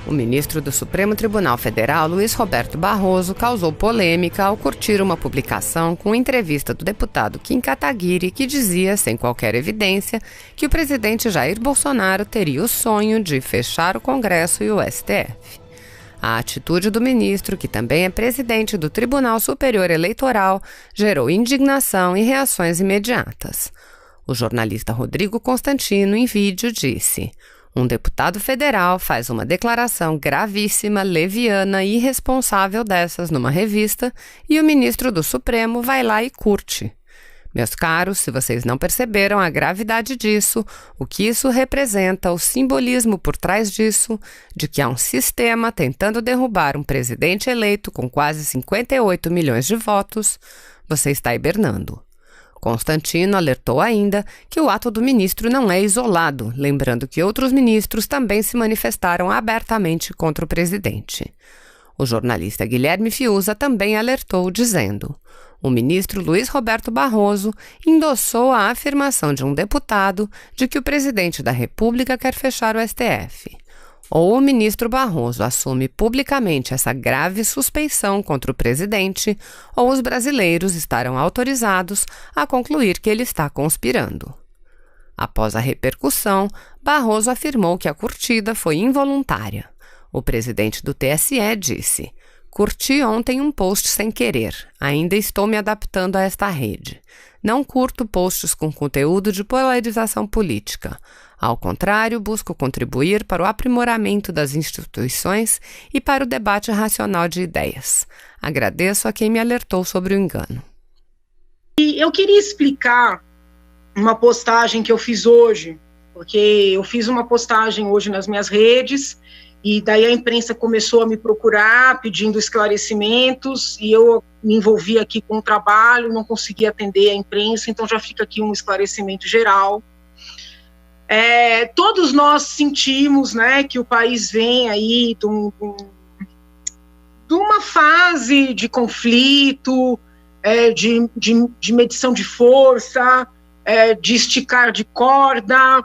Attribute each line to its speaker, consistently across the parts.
Speaker 1: O ministro do Supremo Tribunal Federal, Luiz Roberto Barroso, causou polêmica ao curtir uma publicação com entrevista do deputado Kim Kataguiri, que dizia, sem qualquer evidência, que o presidente Jair Bolsonaro teria o sonho de fechar o Congresso e o STF. A atitude do ministro, que também é presidente do Tribunal Superior Eleitoral, gerou indignação e reações imediatas. O jornalista Rodrigo Constantino, em vídeo, disse: "Um deputado federal faz uma declaração gravíssima, leviana e irresponsável dessas numa revista e o ministro do Supremo vai lá e curte. Meus caros, se vocês não perceberam a gravidade disso, o que isso representa, o simbolismo por trás disso, de que há um sistema tentando derrubar um presidente eleito com quase 58 milhões de votos, você está hibernando." Constantino alertou ainda que o ato do ministro não é isolado, lembrando que outros ministros também se manifestaram abertamente contra o presidente. O jornalista Guilherme Fiuza também alertou, dizendo: "O ministro Luiz Roberto Barroso endossou a afirmação de um deputado de que o presidente da República quer fechar o STF. Ou o ministro Barroso assume publicamente essa grave suspeição contra o presidente, ou os brasileiros estarão autorizados a concluir que ele está conspirando." Após a repercussão, Barroso afirmou que a curtida foi involuntária. O presidente do TSE disse: "Curti ontem um post sem querer. Ainda estou me adaptando a esta rede. Não curto posts com conteúdo de polarização política. Ao contrário, busco contribuir para o aprimoramento das instituições e para o debate racional de ideias. Agradeço a quem me alertou sobre o engano."
Speaker 2: E eu queria explicar uma postagem que eu fiz hoje, porque eu fiz uma postagem hoje nas minhas redes, e daí a imprensa começou a me procurar pedindo esclarecimentos, e eu me envolvi aqui com o trabalho, não consegui atender a imprensa, então já fica aqui um esclarecimento geral. Todos nós sentimos, né, que o país vem aí de uma fase de conflito, de medição de força, de esticar de corda,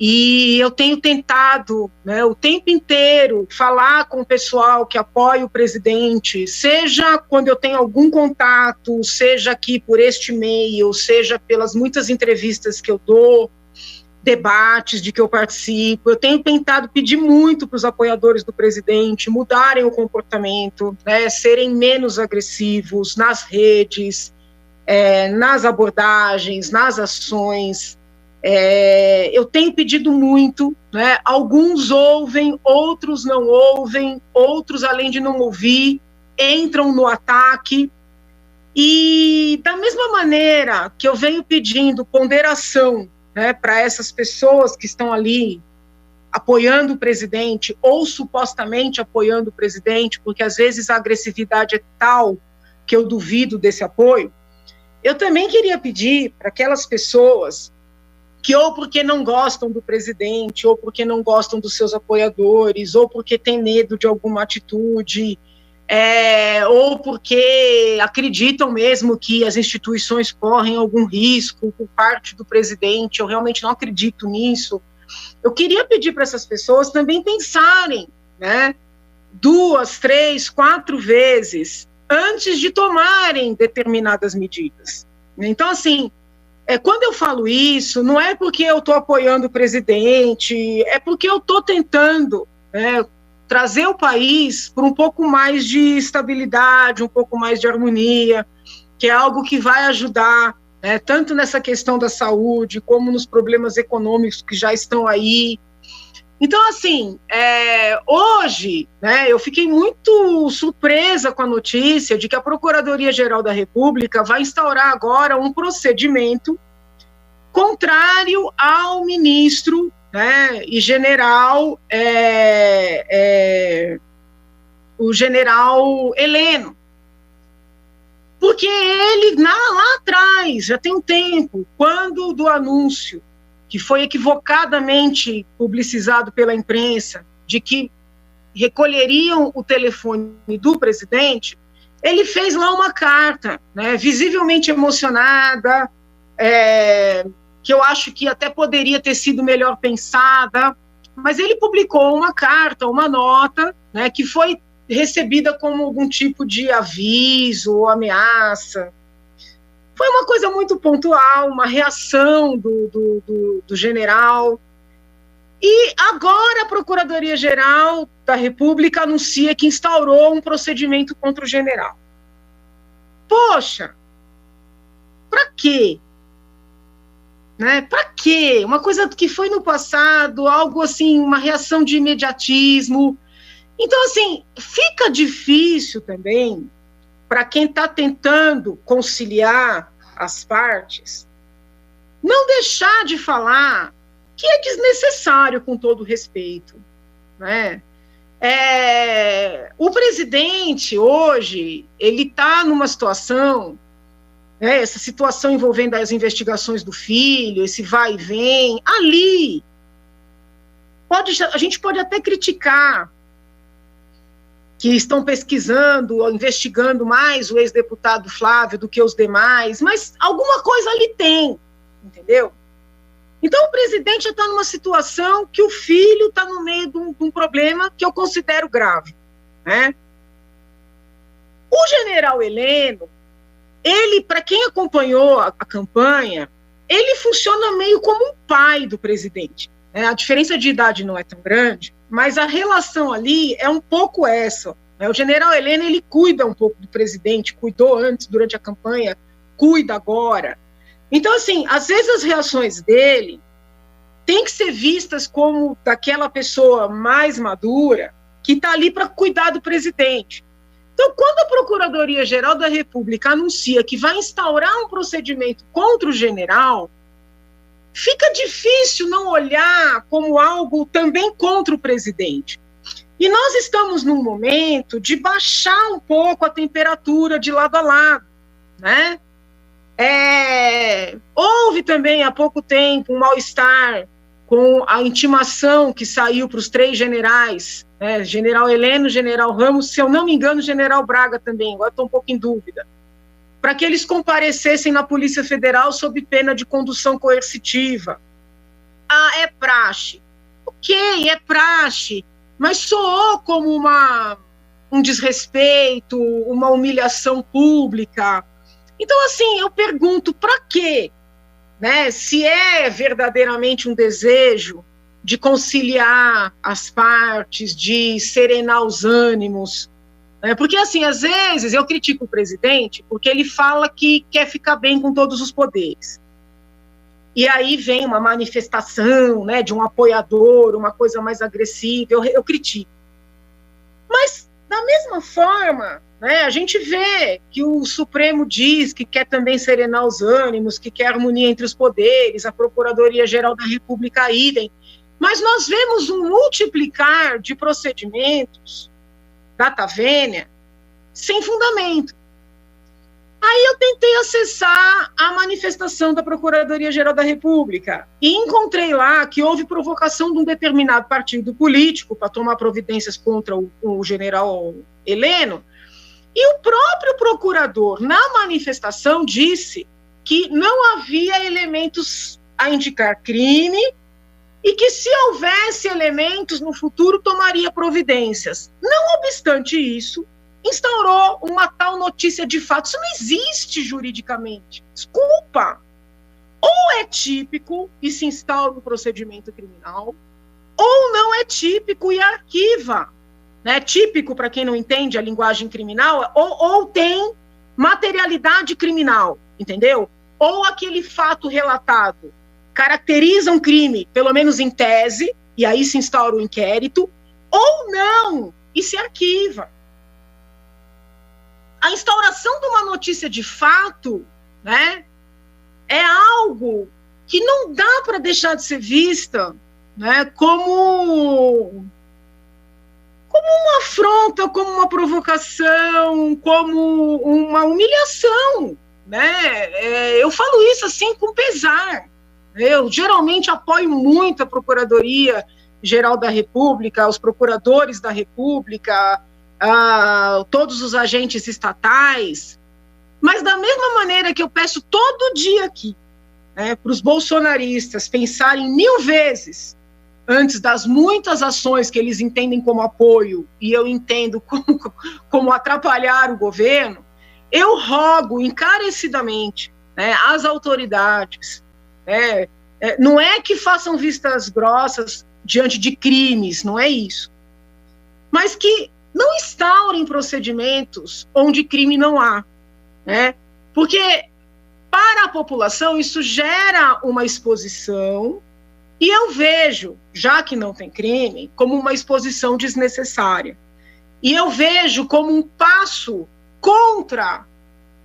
Speaker 2: e eu tenho tentado, né, o tempo inteiro falar com o pessoal que apoia o presidente, seja quando eu tenho algum contato, seja aqui por este e-mail, seja pelas muitas entrevistas que eu dou, debates de que eu participo. Eu tenho tentado pedir muito para os apoiadores do presidente mudarem o comportamento, né, serem menos agressivos nas redes, nas abordagens, nas ações. Eu tenho pedido muito, né, alguns ouvem, outros não ouvem, outros, além de não ouvir, entram no ataque. E da mesma maneira que eu venho pedindo ponderação, né, para essas pessoas que estão ali apoiando o presidente ou supostamente apoiando o presidente, porque às vezes a agressividade é tal que eu duvido desse apoio, eu também queria pedir para aquelas pessoas que ou porque não gostam do presidente, ou porque não gostam dos seus apoiadores, ou porque têm medo de alguma atitude, ou porque acreditam mesmo que as instituições correm algum risco por parte do presidente, eu realmente não acredito nisso. Eu queria pedir para essas pessoas também pensarem, né, 2, 3, 4 vezes antes de tomarem determinadas medidas. Então, assim, quando eu falo isso, não é porque eu estou apoiando o presidente, é porque eu estou tentando, trazer o país para um pouco mais de estabilidade, um pouco mais de harmonia, que é algo que vai ajudar, tanto nessa questão da saúde, como nos problemas econômicos que já estão aí. Então, assim, hoje, eu fiquei muito surpresa com a notícia de que a Procuradoria-Geral da República vai instaurar agora um procedimento contrário ao ministro, e general, o general Heleno, porque ele, lá atrás, já tem um tempo, quando do anúncio, que foi equivocadamente publicizado pela imprensa, de que recolheriam o telefone do presidente, ele fez lá uma carta, visivelmente emocionada, que eu acho que até poderia ter sido melhor pensada, mas ele publicou uma carta, uma nota, né, que foi recebida como algum tipo de aviso ou ameaça. Foi uma coisa muito pontual, uma reação do general. E agora a Procuradoria-Geral da República anuncia que instaurou um procedimento contra o general. Poxa, para quê? Né? Para quê? Uma coisa que foi no passado, algo assim, uma reação de imediatismo. Então, assim, fica difícil também para quem está tentando conciliar as partes, não deixar de falar que é desnecessário, com todo respeito, né? O presidente, hoje, ele está numa situação, né, essa situação envolvendo as investigações do filho, esse vai e vem, ali, a gente pode até criticar que estão pesquisando ou investigando mais o ex-deputado Flávio do que os demais, mas alguma coisa ali tem, entendeu? Então o presidente está numa situação que o filho está no meio de um problema que eu considero grave, né? O general Heleno, ele, para quem acompanhou a campanha, ele funciona meio como um pai do presidente, né? A diferença de idade não é tão grande, mas a relação ali é um pouco essa, né? O general Heleno, ele cuida um pouco do presidente, cuidou antes, durante a campanha, cuida agora. Então, assim, às vezes as reações dele têm que ser vistas como daquela pessoa mais madura que está ali para cuidar do presidente. Então, quando a Procuradoria-Geral da República anuncia que vai instaurar um procedimento contra o general, fica difícil não olhar como algo também contra o presidente. E nós estamos num momento de baixar um pouco a temperatura de lado a lado, né? Houve também há pouco tempo um mal-estar com a intimação que saiu para os 3 generais, né? General Heleno, General Ramos, se eu não me engano, General Braga também, agora estou um pouco em dúvida, para que eles comparecessem na Polícia Federal sob pena de condução coercitiva. É praxe. Ok, é praxe, mas soou como um desrespeito, uma humilhação pública. Então, assim, eu pergunto, para quê? Né? Se é verdadeiramente um desejo de conciliar as partes, de serenar os ânimos, né? Porque, assim, às vezes eu critico o presidente porque ele fala que quer ficar bem com todos os poderes. E aí vem uma manifestação, né, de um apoiador, uma coisa mais agressiva, eu critico. Mas, da mesma forma, né, a gente vê que o Supremo diz que quer também serenar os ânimos, que quer harmonia entre os poderes, a Procuradoria-Geral da República idem, mas nós vemos um multiplicar de procedimentos data vênia sem fundamento. Aí eu tentei acessar a manifestação da Procuradoria-Geral da República e encontrei lá que houve provocação de um determinado partido político para tomar providências contra o general Heleno, e o próprio procurador, na manifestação, disse que não havia elementos a indicar crime e que, se houvesse elementos no futuro, tomaria providências. Não obstante isso, instaurou uma tal notícia de fato. Isso não existe juridicamente. Desculpa. Ou é típico e se instaura um procedimento criminal, ou não é típico e arquiva. Né? Típico, para quem não entende a linguagem criminal, ou tem materialidade criminal, entendeu? Ou aquele fato relatado caracteriza um crime, pelo menos em tese, e aí se instaura o inquérito, ou não, e se arquiva. A instauração de uma notícia de fato, né, é algo que não dá para deixar de ser vista, né, como uma afronta, como uma provocação, como uma humilhação, né? Eu falo isso assim com pesar. Eu geralmente apoio muito a Procuradoria-Geral da República, os procuradores da República, todos os agentes estatais, mas da mesma maneira que eu peço todo dia aqui, né, para os bolsonaristas pensarem 1000 vezes antes das muitas ações que eles entendem como apoio, e eu entendo como atrapalhar o governo, eu rogo encarecidamente, né, às autoridades, não é que façam vistas grossas diante de crimes, não é isso, mas que não instaurem procedimentos onde crime não há, né, porque para a população isso gera uma exposição. E eu vejo, já que não tem crime, como uma exposição desnecessária. E eu vejo como um passo contra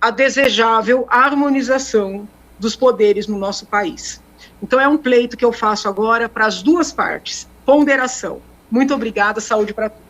Speaker 2: a desejável harmonização dos poderes no nosso país. Então é um pleito que eu faço agora para as duas partes. Ponderação. Muito obrigada, saúde para todos.